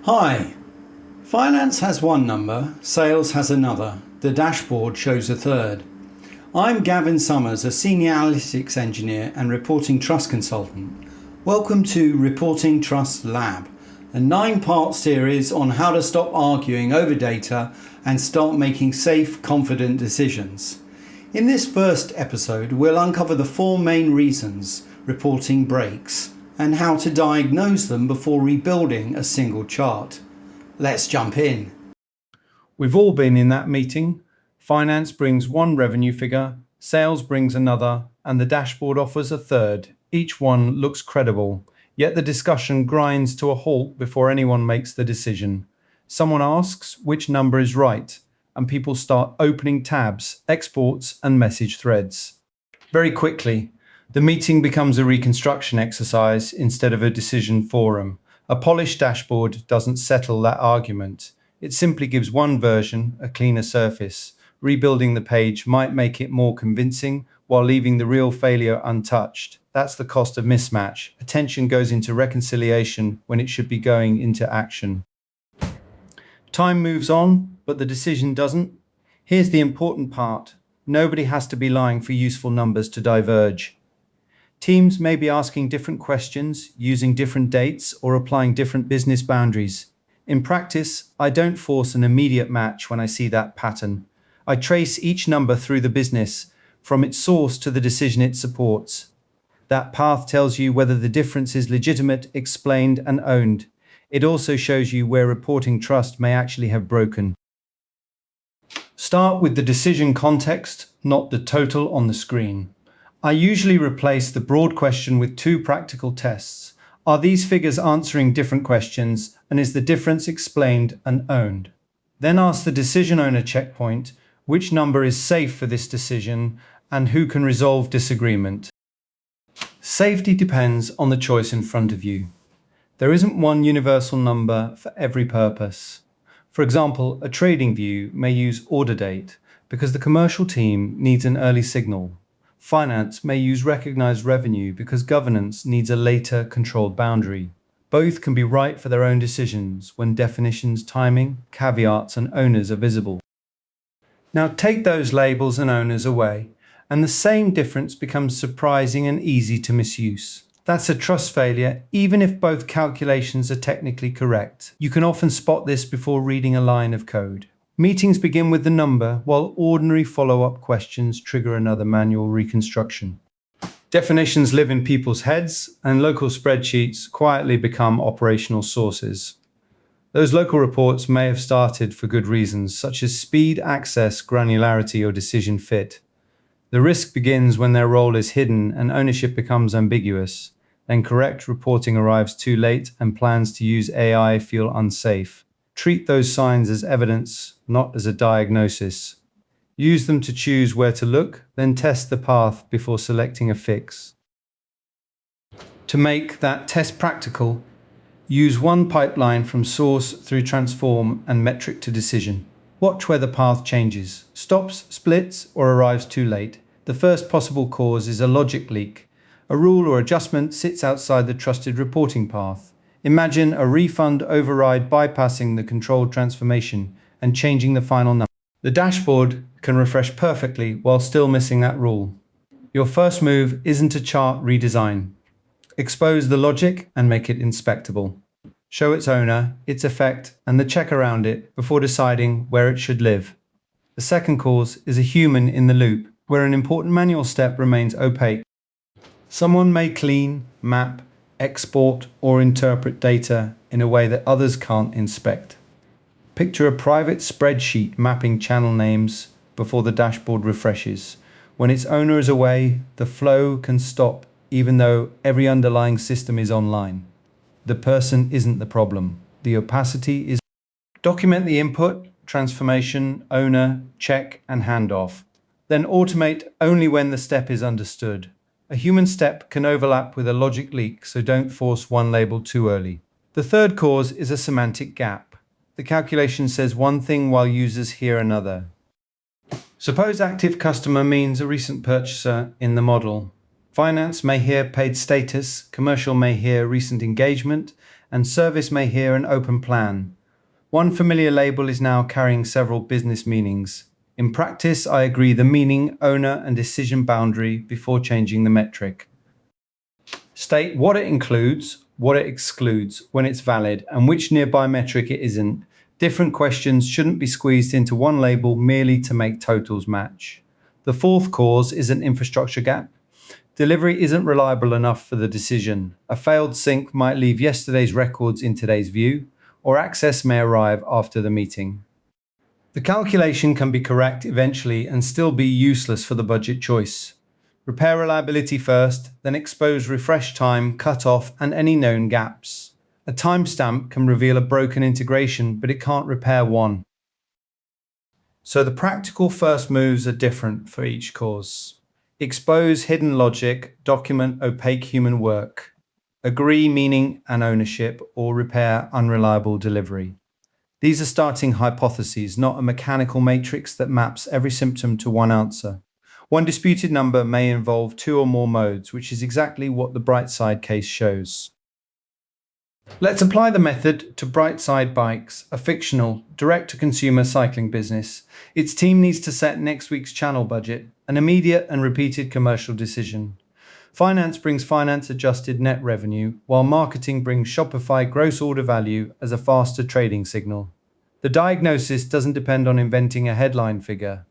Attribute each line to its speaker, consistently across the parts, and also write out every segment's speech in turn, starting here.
Speaker 1: Hi. Finance has one number, sales has another. The dashboard shows a third. I'm Gavin Summers, a senior analytics engineer and reporting trust consultant. Welcome to Reporting Trust Lab, a 9-part series on how to stop arguing over data and start making safe, confident decisions. In this first episode, we'll uncover the 4 main reasons reporting breaks and how to diagnose them before rebuilding a single chart. Let's jump in.
Speaker 2: We've all been in that meeting. Finance brings one revenue figure, sales brings another, and the dashboard offers a third. Each one looks credible, yet the discussion grinds to a halt before anyone makes the decision. Someone asks which number is right, and people start opening tabs, exports, and message threads. Very quickly, the meeting becomes a reconstruction exercise instead of a decision forum. A polished dashboard doesn't settle that argument. It simply gives one version, a cleaner surface. Rebuilding the page might make it more convincing while leaving the real failure untouched. That's the cost of mismatch. Attention goes into reconciliation when it should be going into action. Time moves on, but the decision doesn't. Here's the important part. Nobody has to be lying for useful numbers to diverge. Teams may be asking different questions, using different dates, or applying different business boundaries. In practice, I don't force an immediate match when I see that pattern. I trace each number through the business, from its source to the decision it supports. That path tells you whether the difference is legitimate, explained, and owned. It also shows you where reporting trust may actually have broken. Start with the decision context, not the total on the screen. I usually replace the broad question with 2 practical tests. Are these figures answering different questions, and is the difference explained and owned? Then ask the decision owner checkpoint, which number is safe for this decision, and who can resolve disagreement. Safety depends on the choice in front of you. There isn't one universal number for every purpose. For example, a trading view may use order date because the commercial team needs an early signal. Finance may use recognized revenue because governance needs a later controlled boundary. Both can be right for their own decisions when definitions, timing, caveats, and owners are visible. Now take those labels and owners away, and the same difference becomes surprising and easy to misuse. That's a trust failure, even if both calculations are technically correct. You can often spot this before reading a line of code. Meetings begin with the number, while ordinary follow-up questions trigger another manual reconstruction. Definitions live in people's heads, and local spreadsheets quietly become operational sources. Those local reports may have started for good reasons, such as speed, access, granularity, or decision fit. The risk begins when their role is hidden and ownership becomes ambiguous. Then correct reporting arrives too late and plans to use AI feel unsafe. Treat those signs as evidence, not as a diagnosis. Use them to choose where to look, then test the path before selecting a fix. To make that test practical, use one pipeline from source through transform and metric to decision. Watch where the path changes, stops, splits, or arrives too late. The first possible cause is a logic leak. A rule or adjustment sits outside the trusted reporting path. Imagine a refund override bypassing the controlled transformation and changing the final number. The dashboard can refresh perfectly while still missing that rule. Your first move isn't a chart redesign. Expose the logic and make it inspectable. Show its owner, its effect, and the check around it before deciding where it should live. The second cause is a human in the loop, where an important manual step remains opaque. Someone may clean, map, export, or interpret data in a way that others can't inspect. Picture a private spreadsheet mapping channel names before the dashboard refreshes. When its owner is away, the flow can stop even though every underlying system is online. The person isn't the problem. The opacity is. Document the input, transformation, owner, check, and handoff. Then automate only when the step is understood. A human step can overlap with a logic leak, so don't force one label too early. The third cause is a semantic gap. The calculation says one thing while users hear another. Suppose active customer means a recent purchaser in the model. Finance may hear paid status, commercial may hear recent engagement, and service may hear an open plan. One familiar label is now carrying several business meanings. In practice, I agree the meaning, owner, and decision boundary before changing the metric. State what it includes, what it excludes, when it's valid, and which nearby metric it isn't. Different questions shouldn't be squeezed into one label merely to make totals match. The fourth cause is an infrastructure gap. Delivery isn't reliable enough for the decision. A failed sync might leave yesterday's records in today's view, or access may arrive after the meeting. The calculation can be correct eventually and still be useless for the budget choice. Repair reliability first, then expose refresh time, cutoff, and any known gaps. A timestamp can reveal a broken integration, but it can't repair one. So the practical first moves are different for each cause. Expose hidden logic, document opaque human work. Agree meaning and ownership, or repair unreliable delivery. These are starting hypotheses, not a mechanical matrix that maps every symptom to one answer. One disputed number may involve two or more modes, which is exactly what the Brightside case shows. Let's apply the method to Brightside Bikes, a fictional, direct-to-consumer cycling business. Its team needs to set next week's channel budget, an immediate and repeated commercial decision. Finance brings finance-adjusted net revenue, while marketing brings Shopify gross order value as a faster trading signal. The diagnosis doesn't depend on inventing a headline figure.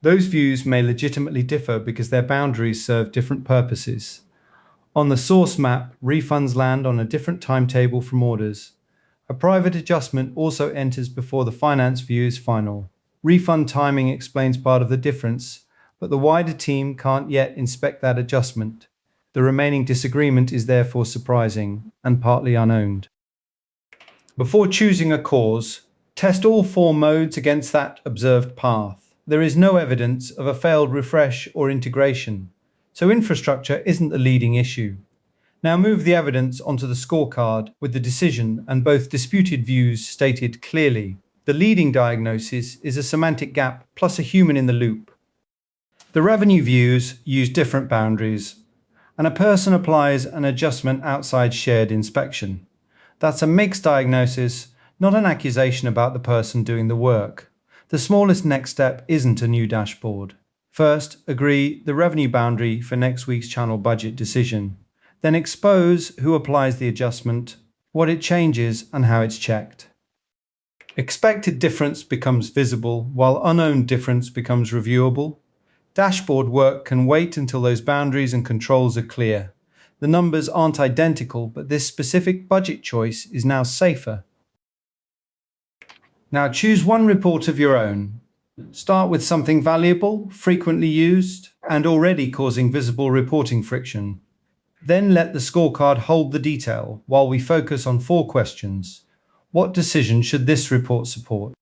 Speaker 2: Those views may legitimately differ because their boundaries serve different purposes. On the source map, refunds land on a different timetable from orders. A private adjustment also enters before the finance view is final. Refund timing explains part of the difference, but the wider team can't yet inspect that adjustment. The remaining disagreement is therefore surprising and partly unowned. Before choosing a cause, test all four modes against that observed path. There is no evidence of a failed refresh or integration, so infrastructure isn't the leading issue. Now move the evidence onto the scorecard with the decision and both disputed views stated clearly. The leading diagnosis is a semantic gap plus a human in the loop. The revenue views use different boundaries, and a person applies an adjustment outside shared inspection. That's a mixed diagnosis, not an accusation about the person doing the work. The smallest next step isn't a new dashboard. First, agree the revenue boundary for next week's channel budget decision. Then expose who applies the adjustment, what it changes, and how it's checked. Expected difference becomes visible, while unknown difference becomes reviewable. Dashboard work can wait until those boundaries and controls are clear. The numbers aren't identical, but this specific budget choice is now safer. Now choose one report of your own. Start with something valuable, frequently used, and already causing visible reporting friction. Then let the scorecard hold the detail while we focus on four questions. What decision should this report support?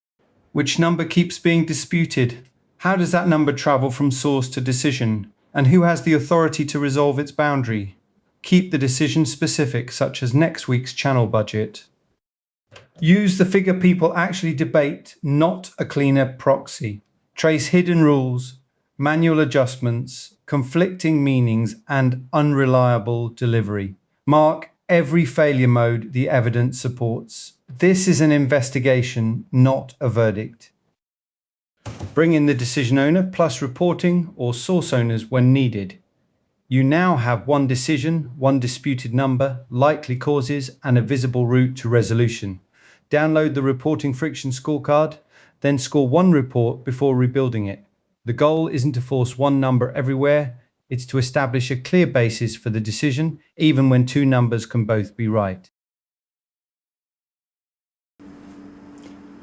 Speaker 2: Which number keeps being disputed? How does that number travel from source to decision? And who has the authority to resolve its boundary? Keep the decision specific, such as next week's channel budget. Use the figure people actually debate, not a cleaner proxy. Trace hidden rules, manual adjustments, conflicting meanings, and unreliable delivery. Mark every failure mode the evidence supports. This is an investigation, not a verdict. Bring in the decision owner plus reporting or source owners when needed. You now have one decision, one disputed number, likely causes, and a visible route to resolution. Download the reporting friction scorecard, then score one report before rebuilding it. The goal isn't to force one number everywhere, it's to establish a clear basis for the decision, even when two numbers can both be right.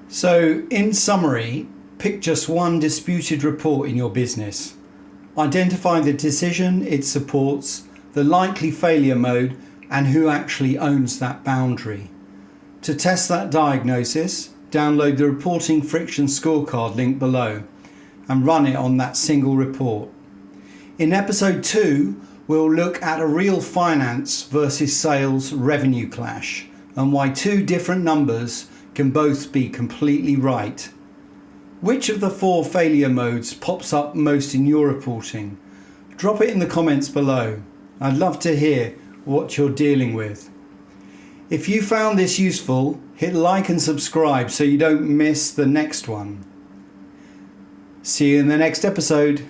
Speaker 1: So, in summary, pick just one disputed report in your business. Identify the decision it supports, the likely failure mode, and who actually owns that boundary. To test that diagnosis, download the reporting friction scorecard link below and run it on that single report. In episode 2, we'll look at a real finance versus sales revenue clash and why two different numbers can both be completely right. Which of the four failure modes pops up most in your reporting? Drop it in the comments below. I'd love to hear what you're dealing with. If you found this useful, hit like and subscribe so you don't miss the next one. See you in the next episode.